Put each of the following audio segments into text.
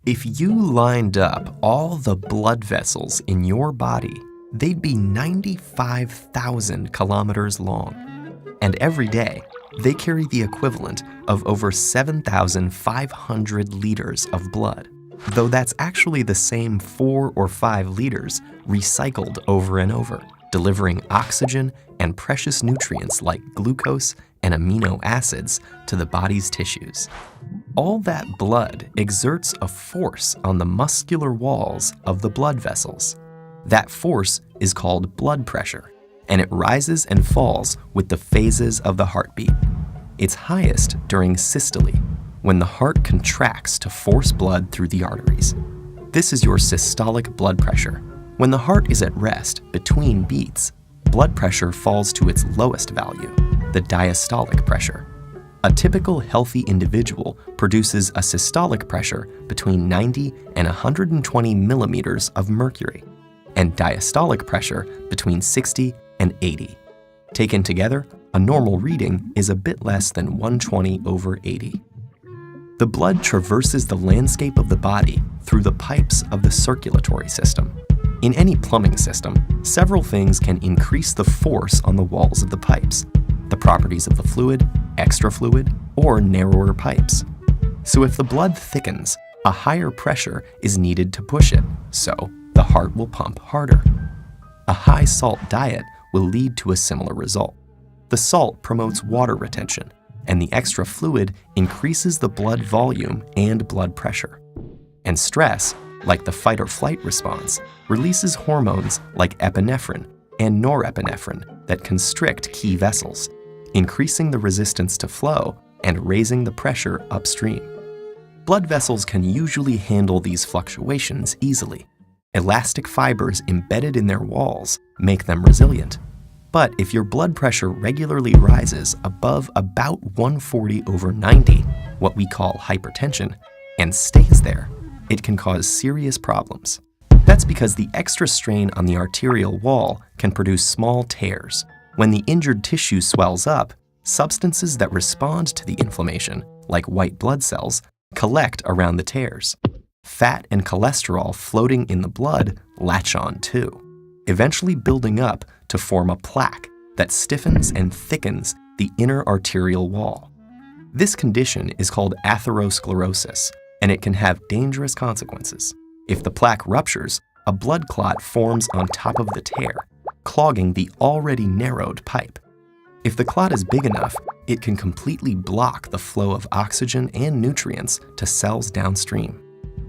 If you lined up all the blood vessels in your body, they'd be 95,000 kilometers long. And every day, they carry the equivalent of over 7,500 liters of blood, though that's actually the same 4 or 5 liters recycled over and over, delivering oxygen and precious nutrients like glucose and amino acids to the body's tissues. All that blood exerts a force on the muscular walls of the blood vessels. That force is called blood pressure, and it rises and falls with the phases of the heartbeat. It's highest during systole, when the heart contracts to force blood through the arteries. This is your systolic blood pressure. When the heart is at rest between beats, blood pressure falls to its lowest value, the diastolic pressure. A typical healthy individual produces a systolic pressure between 90 and 120 millimeters of mercury, and diastolic pressure between 60 and 80. Taken together, a normal reading is a bit less than 120/80. The blood traverses the landscape of the body through the pipes of the circulatory system. In any plumbing system, several things can increase the force on the walls of the pipes: the properties of the fluid, extra fluid, or narrower pipes. So if the blood thickens, a higher pressure is needed to push it, so the heart will pump harder. A high salt diet will lead to a similar result. The salt promotes water retention, and the extra fluid increases the blood volume and blood pressure. And stress, like the fight or flight response, releases hormones like epinephrine and norepinephrine that constrict key vessels, increasing the resistance to flow and raising the pressure upstream. Blood vessels can usually handle these fluctuations easily. Elastic fibers embedded in their walls make them resilient. But if your blood pressure regularly rises above about 140/90, what we call hypertension, and stays there, it can cause serious problems. That's because the extra strain on the arterial wall can produce small tears. When the injured tissue swells up, substances that respond to the inflammation, like white blood cells, collect around the tears. Fat and cholesterol floating in the blood latch on too, eventually building up to form a plaque that stiffens and thickens the inner arterial wall. This condition is called atherosclerosis, and it can have dangerous consequences. If the plaque ruptures, a blood clot forms on top of the tear, clogging the already narrowed pipe. If the clot is big enough, it can completely block the flow of oxygen and nutrients to cells downstream.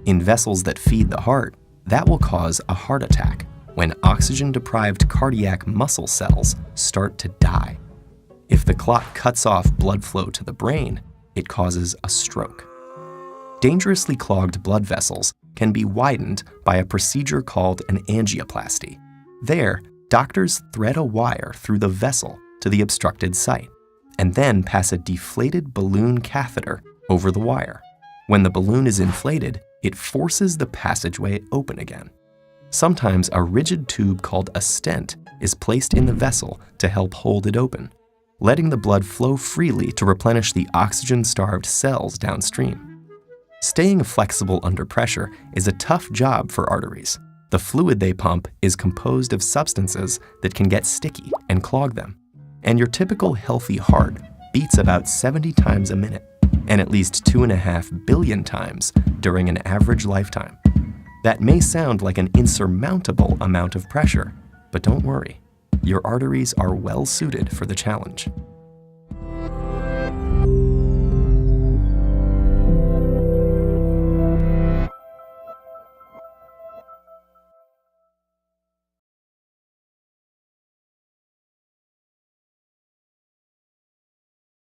In vessels that feed the heart, that will cause a heart attack when oxygen-deprived cardiac muscle cells start to die. If the clot cuts off blood flow to the brain, it causes a stroke. Dangerously clogged blood vessels can be widened by a procedure called an angioplasty. There, doctors thread a wire through the vessel to the obstructed site, and then pass a deflated balloon catheter over the wire. When the balloon is inflated, it forces the passageway open again. Sometimes a rigid tube called a stent is placed in the vessel to help hold it open, letting the blood flow freely to replenish the oxygen-starved cells downstream. Staying flexible under pressure is a tough job for arteries. The fluid they pump is composed of substances that can get sticky and clog them. And your typical healthy heart beats about 70 times a minute, and at least 2.5 billion times during an average lifetime. That may sound like an insurmountable amount of pressure, but don't worry. Your arteries are well suited for the challenge.